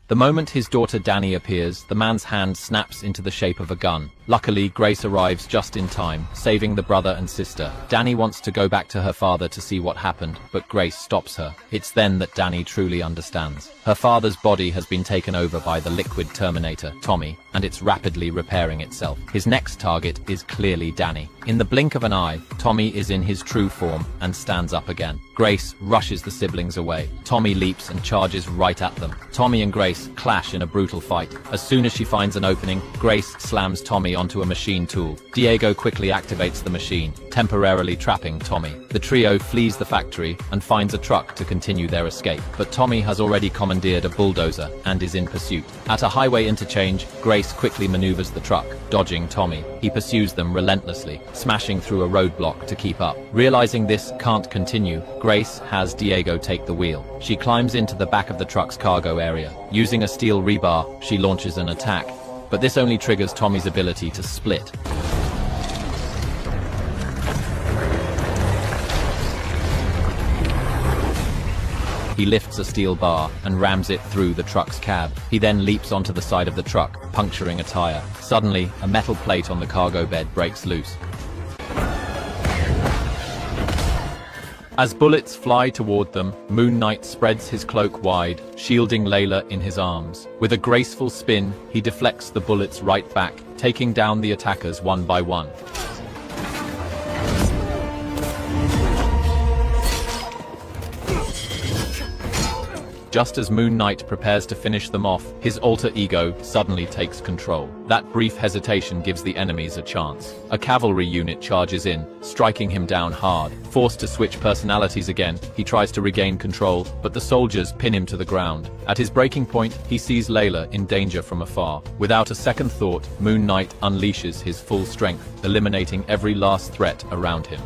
The moment his daughter Danny appears, the man's hand snaps into the shape of a gun. Luckily, Grace arrives just in time, saving the brother and sister. Danny wants to go back to her father to see what happened, but Grace stops her. It's then that Danny truly understands. Her father's body has been taken over by the liquid Terminator, Tommy, and it's rapidly repairing itself. His next target is clearly Danny. In the blink of an eye, Tommy is in his true form and stands up again. Grace rushes the siblings away. Tommy leaps and charges right at them. Tommy and Grace clash in a brutal fight. As soon as she finds an opening, Grace slams Tommy onto a machine tool. Diego quickly activates the machine, temporarily trapping Tommy. The trio flees the factory and finds a truck to continue their escape, but Tommy has already commandeered a bulldozer and is in pursuit. At a highway interchange, Grace quickly maneuvers the truck, dodging Tommy. He pursues them relentlessly, smashing through a roadblock to keep up. Realizing this can't continue, Grace has Diego take the wheel. She climbs into the back of the truck's cargo area. Using a steel rebar, she launches an attack, but this only triggers Tommy's ability to split. He lifts a steel bar and rams it through the truck's cab. He then leaps onto the side of the truck, puncturing a tire. Suddenly, a metal plate on the cargo bed breaks loose. As bullets fly toward them, Moon Knight spreads his cloak wide, shielding Layla in his arms. With a graceful spin, he deflects the bullets right back, taking down the attackers one by one. Just as Moon Knight prepares to finish them off, his alter ego suddenly takes control. That brief hesitation gives the enemies a chance. A cavalry unit charges in, striking him down hard. Forced to switch personalities again, he tries to regain control, but the soldiers pin him to the ground. At his breaking point, he sees Layla in danger from afar. Without a second thought, Moon Knight unleashes his full strength, eliminating every last threat around him.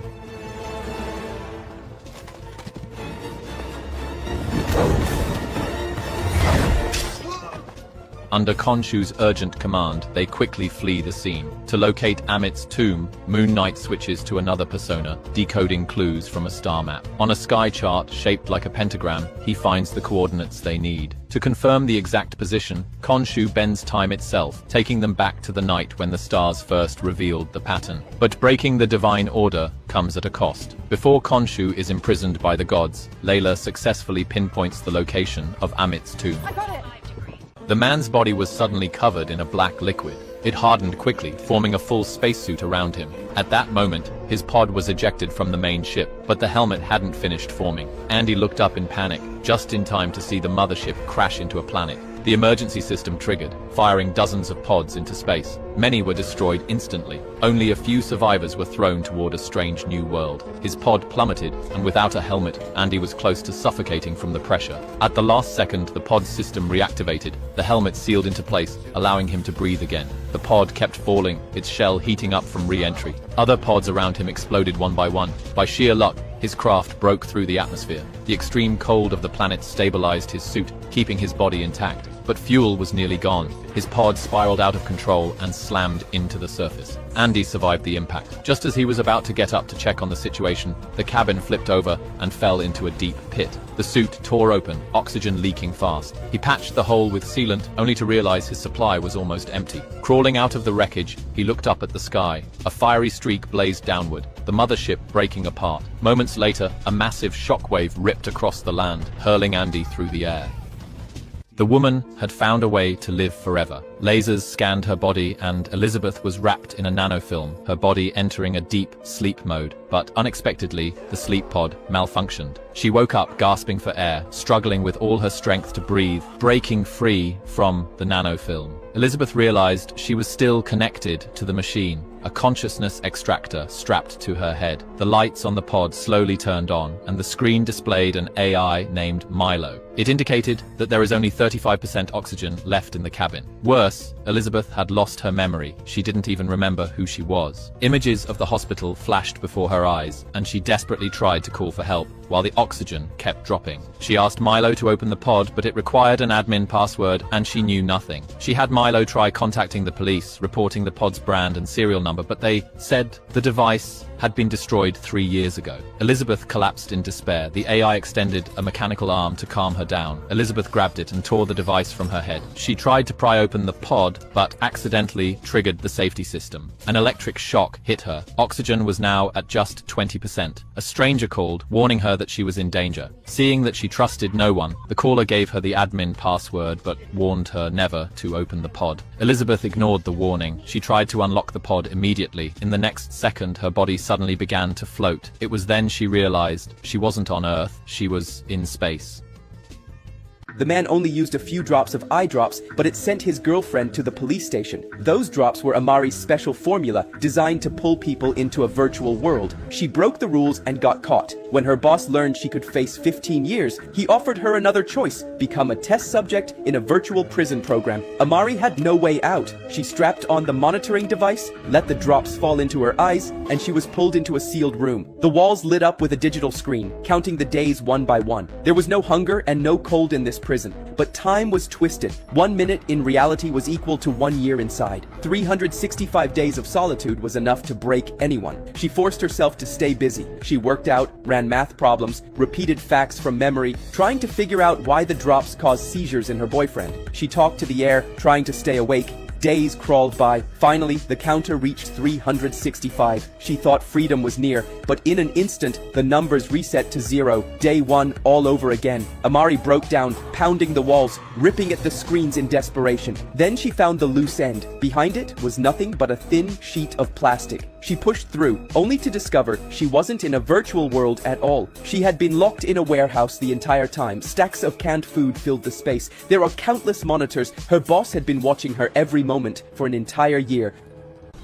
Under Khonshu's urgent command, they quickly flee the scene. To locate Amit's tomb, Moon Knight switches to another persona, decoding clues from a star map. On a sky chart shaped like a pentagram, he finds the coordinates they need. To confirm the exact position, Khonshu bends time itself, taking them back to the night when the stars first revealed the pattern. But breaking the divine order comes at a cost. Before Khonshu is imprisoned by the gods, Layla successfully pinpoints the location of Amit's tomb. I got it! The man's body was suddenly covered in a black liquid. It hardened quickly, forming a full spacesuit around him. At that moment, his pod was ejected from the main ship, but the helmet hadn't finished forming. Andy looked up in panic, just in time to see the mothership crash into a planet. The emergency system triggered, firing dozens of pods into space. Many were destroyed instantly. Only a few survivors were thrown toward a strange new world. His pod plummeted, and without a helmet, Andy was close to suffocating from the pressure. At the last second, the pod's system reactivated. The helmet sealed into place, allowing him to breathe again. The pod kept falling, its shell heating up from re-entry. Other pods around him exploded one by one. By sheer luck, his craft broke through the atmosphere. The extreme cold of the planet stabilized his suit, keeping his body intact. But fuel was nearly gone. His pod spiraled out of control and slammed into the surface. Andy survived the impact. Just as he was about to get up to check on the situation, the cabin flipped over and fell into a deep pit. The suit tore open, oxygen leaking fast. He patched the hole with sealant, only to realize his supply was almost empty. Crawling out of the wreckage, he looked up at the sky. A fiery streak blazed downward, the mothership breaking apart. Moments later, a massive shockwave ripped across the land, hurling Andy through the air. The woman had found a way to live forever. Lasers scanned her body and Elizabeth was wrapped in a nanofilm, her body entering a deep sleep mode. But unexpectedly, the sleep pod malfunctioned. She woke up gasping for air, struggling with all her strength to breathe, breaking free from the nanofilm. Elizabeth realized she was still connected to the machine, a consciousness extractor strapped to her head. The lights on the pod slowly turned on, and the screen displayed an AI named Milo. It indicated that there is only 35% oxygen left in the cabin. Worse, Elizabeth had lost her memory. She didn't even remember who she was. Images of the hospital flashed before her eyes, and she desperately tried to call for help, while the oxygen kept dropping. She asked Milo to open the pod, but it required an admin password, and she knew nothing. She had Milo try contacting the police, reporting the pod's brand and serial number, but they said the device had been destroyed 3 years ago. Elizabeth collapsed in despair. The AI extended a mechanical arm to calm her down. Elizabeth grabbed it and tore the device from her head. She tried to pry open the pod, but accidentally triggered the safety system. An electric shock hit her. Oxygen was now at just 20%. A stranger called, warning her that she was in danger. Seeing that she trusted no one, the caller gave her the admin password but warned her never to open the pod. Elizabeth ignored the warning. She tried to unlock the pod immediately. In the next second, her body suddenly began to float. It was then she realized she wasn't on Earth, she was in space. The man only used a few drops of eye drops, but it sent his girlfriend to the police station. Those drops were Amari's special formula, designed to pull people into a virtual world. She broke the rules and got caught. When her boss learned she could face 15 years, he offered her another choice: become a test subject in a virtual prison program. Amari had no way out. She strapped on the monitoring device, let the drops fall into her eyes, and she was pulled into a sealed room. The walls lit up with a digital screen, counting the days one by one. There was no hunger and no cold in this prison, but time was twisted. 1 minute in reality was equal to 1 year inside. 365 days of solitude was enough to break anyone. She forced herself to stay busy. She worked out, ran math problems, repeated facts from memory, trying to figure out why the drops caused seizures in her boyfriend. She talked to the air, trying to stay awake. Days crawled by. Finally, the counter reached 365. She thought freedom was near, but in an instant, the numbers reset to 0. Day 1 all over again. Amari broke down, pounding the walls, ripping at the screens in desperation. Then she found the loose end. Behind it was nothing but a thin sheet of plastic. She pushed through, only to discover she wasn't in a virtual world at all. She had been locked in a warehouse the entire time. Stacks of canned food filled the space. There were countless monitors. Her boss had been watching her every moment for an entire year.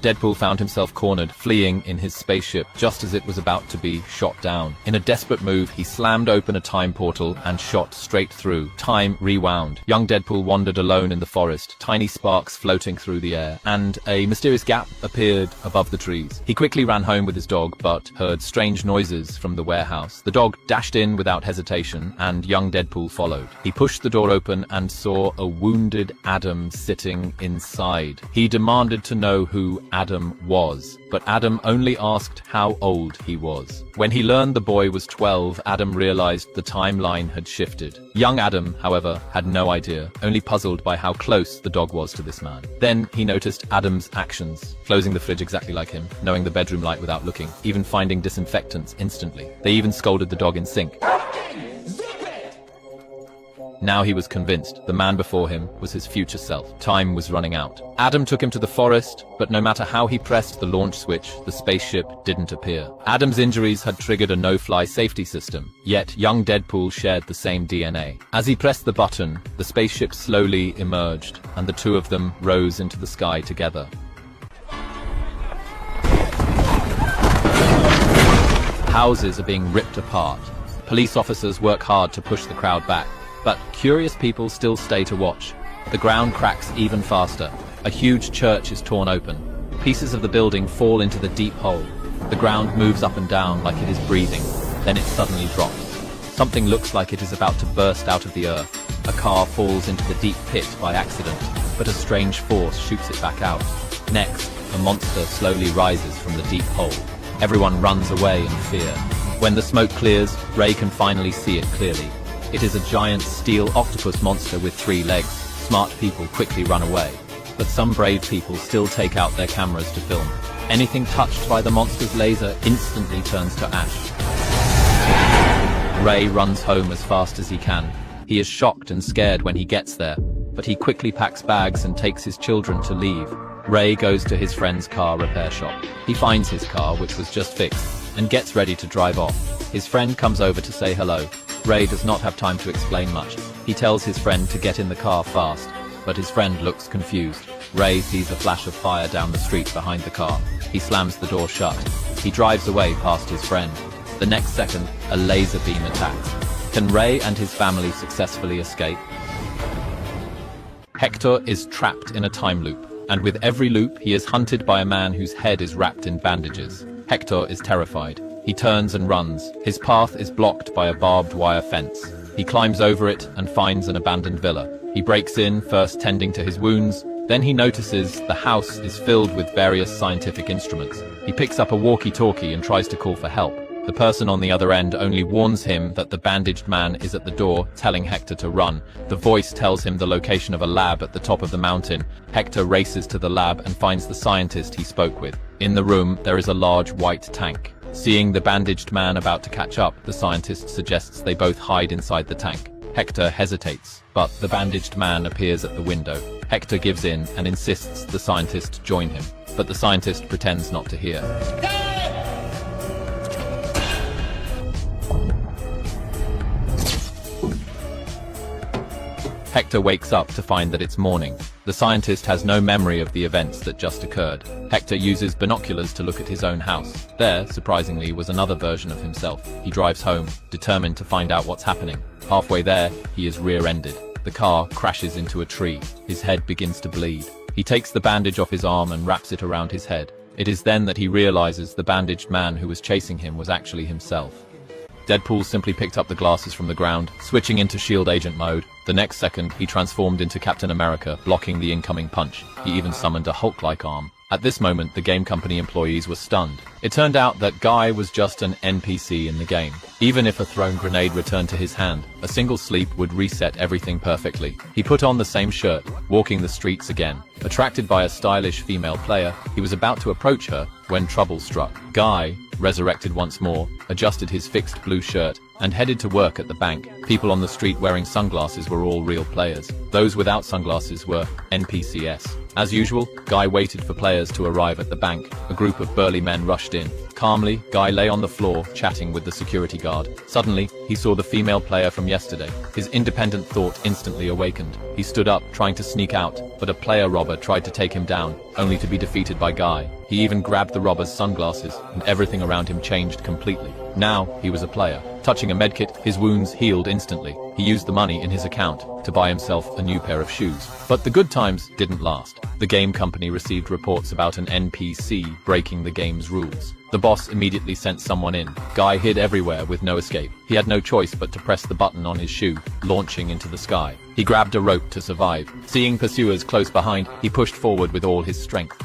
Deadpool found himself cornered, fleeing in his spaceship just as it was about to be shot down. In a desperate move, he slammed open a time portal and shot straight through. Time rewound. Young Deadpool wandered alone in the forest, tiny sparks floating through the air, and a mysterious gap appeared above the trees. He quickly ran home with his dog, but heard strange noises from the warehouse. The dog dashed in without hesitation, and young Deadpool followed. He pushed the door open and saw a wounded Adam sitting inside. He demanded to know who Adam was, but Adam only asked how old he was. When he learned the boy was 12, Adam realized the timeline had shifted. Young Adam, however, had no idea, only puzzled by how close the dog was to this man. Then he noticed Adam's actions, closing the fridge exactly like him, knowing the bedroom light without looking, even finding disinfectants instantly. They even scolded the dog in sync. Now he was convinced the man before him was his future self. Time was running out. Adam took him to the forest, but no matter how he pressed the launch switch, the spaceship didn't appear. Adam's injuries had triggered a no-fly safety system, yet young Deadpool shared the same DNA. As he pressed the button, the spaceship slowly emerged, and the two of them rose into the sky together. Houses are being ripped apart. Police officers work hard to push the crowd back, but curious people still stay to watch. The ground cracks even faster. A huge church is torn open. Pieces of the building fall into the deep hole. The ground moves up and down like it is breathing. Then it suddenly drops. Something looks like it is about to burst out of the earth. A car falls into the deep pit by accident, but a strange force shoots it back out. Next, a monster slowly rises from the deep hole. Everyone runs away in fear. When the smoke clears, Ray can finally see it clearly. It is a giant steel octopus monster with 3 legs. Smart people quickly run away, but some brave people still take out their cameras to film. Anything touched by the monster's laser instantly turns to ash. Ray runs home as fast as he can. He is shocked and scared when he gets there, but he quickly packs bags and takes his children to leave. Ray goes to his friend's car repair shop. He finds his car, which was just fixed, and gets ready to drive off. His friend comes over to say hello. Ray does not have time to explain much. He tells his friend to get in the car fast, but his friend looks confused. Ray sees a flash of fire down the street behind the car. He slams the door shut. He drives away past his friend. The next second, a laser beam attacks. Can Ray and his family successfully escape? Hector is trapped in a time loop, and with every loop, he is hunted by a man whose head is wrapped in bandages. Hector is terrified. He turns and runs. His path is blocked by a barbed wire fence. He climbs over it and finds an abandoned villa. He breaks in, first tending to his wounds, Then he notices the house is filled with various scientific instruments. He picks up a walkie-talkie and tries to call for help. The person on the other end only warns him that the bandaged man is at the door, telling Hector to run. The voice tells him the location of a lab at the top of the mountain. Hector races to the lab and finds the scientist he spoke with. In the room, there is a large white tank. Seeing the bandaged man about to catch up, the scientist suggests they both hide inside the tank. Hector hesitates, but the bandaged man appears at the window. Hector gives in and insists the scientist join him, but the scientist pretends not to hear. Hector wakes up to find that it's morning. The scientist has no memory of the events that just occurred. Hector uses binoculars to look at his own house. There, surprisingly, was another version of himself. He drives home, determined to find out what's happening. Halfway there, he is rear-ended. The car crashes into a tree. His head begins to bleed. He takes the bandage off his arm and wraps it around his head. It is then that he realizes the bandaged man who was chasing him was actually himself. Deadpool simply picked up the glasses from the ground, switching into SHIELD agent mode. The next second, he transformed into Captain America, blocking the incoming punch. He even summoned a Hulk-like arm. At this moment, the game company employees were stunned. It turned out that Guy was just an NPC in the game. Even if a thrown grenade returned to his hand, a single sleep would reset everything perfectly. He put on the same shirt, walking the streets again. Attracted by a stylish female player, he was about to approach her when trouble struck. Guy, resurrected once more, adjusted his fixed blue shirt, and headed to work at the bank. People on the street wearing sunglasses were all real players. Those without sunglasses were NPCs. As usual, Guy waited for players to arrive at the bank. A group of burly men rushed in. Calmly, Guy lay on the floor, chatting with the security guard. Suddenly, he saw the female player from yesterday. His independent thought instantly awakened. He stood up, trying to sneak out, but a player robber tried to take him down, only to be defeated by Guy. He even grabbed the robber's sunglasses, and everything around him changed completely. Now, he was a player. Touching a medkit, his wounds healed instantly. He used the money in his account to buy himself a new pair of shoes. But the good times didn't last. The game company received reports about an NPC breaking the game's rules. The boss immediately sent someone in. Guy hid everywhere with no escape. He had no choice but to press the button on his shoe, launching into the sky. He grabbed a rope to survive. Seeing pursuers close behind, he pushed forward with all his strength.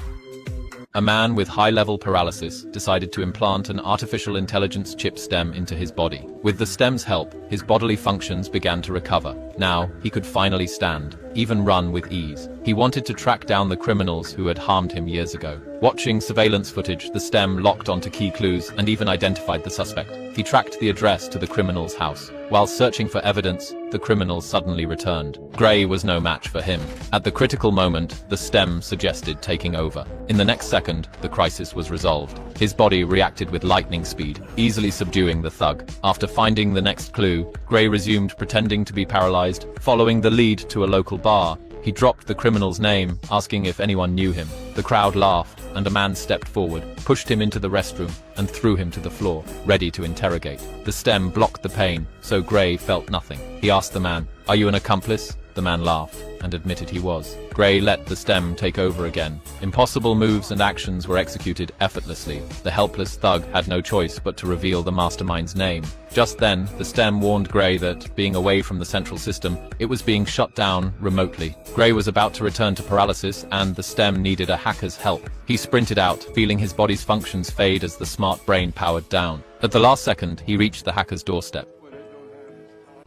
A man with high-level paralysis decided to implant an artificial intelligence chip stem into his body. With the stem's help, his bodily functions began to recover. Now, he could finally stand, even run with ease. He wanted to track down the criminals who had harmed him years ago. Watching surveillance footage, the stem locked onto key clues and even identified the suspect. He tracked the address to the criminal's house. While searching for evidence, the criminal suddenly returned. Gray was no match for him. At the critical moment, the stem suggested taking over. In the next second, the crisis was resolved. His body reacted with lightning speed, easily subduing the thug. After finding the next clue, Gray resumed pretending to be paralyzed. Following the lead to a local bar, he dropped the criminal's name, asking if anyone knew him. The crowd laughed, and a man stepped forward, pushed him into the restroom, and threw him to the floor, ready to interrogate. The stem blocked the pain, so Gray felt nothing. He asked the man, "Are you an accomplice?" The man laughed, and admitted he was. Gray let the stem take over again. Impossible moves and actions were executed effortlessly. The helpless thug had no choice but to reveal the mastermind's name. Just then, the stem warned Gray that, being away from the central system, it was being shut down remotely. Gray was about to return to paralysis, and the stem needed a hacker's help. He sprinted out, feeling his body's functions fade as the smart brain powered down. At the last second, he reached the hacker's doorstep.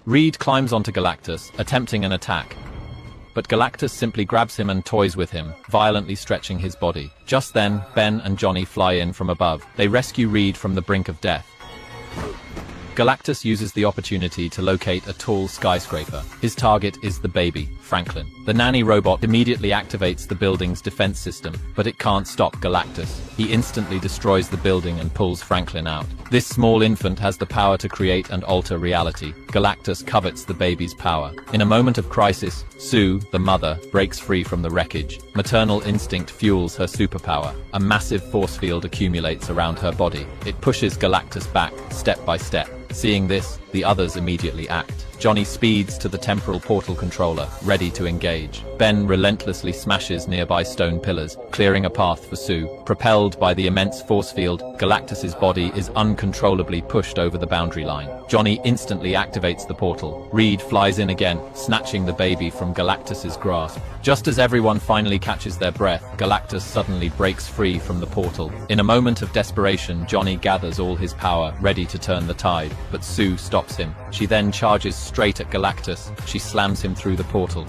Reed climbs onto Galactus, attempting an attack. But Galactus simply grabs him and toys with him, violently stretching his body. Just then, Ben and Johnny fly in from above. They rescue Reed from the brink of death. Galactus uses the opportunity to locate a tall skyscraper. His target is the baby, Franklin. The nanny robot immediately activates the building's defense system, but it can't stop Galactus. He instantly destroys the building and pulls Franklin out. This small infant has the power to create and alter reality. Galactus covets the baby's power. In a moment of crisis, Sue, the mother, breaks free from the wreckage. Maternal instinct fuels her superpower. A massive force field accumulates around her body. It pushes Galactus back, step by step. Seeing this, the others immediately act. Johnny speeds to the temporal portal controller, ready to engage. Ben relentlessly smashes nearby stone pillars, clearing a path for Sue. Propelled by the immense force field, Galactus's body is uncontrollably pushed over the boundary line. Johnny instantly activates the portal. Reed flies in again, snatching the baby from Galactus's grasp. Just as everyone finally catches their breath, Galactus suddenly breaks free from the portal. In a moment of desperation, Johnny gathers all his power, ready to turn the tide, but Sue stops him. She then charges straight at Galactus. She slams him through the portal.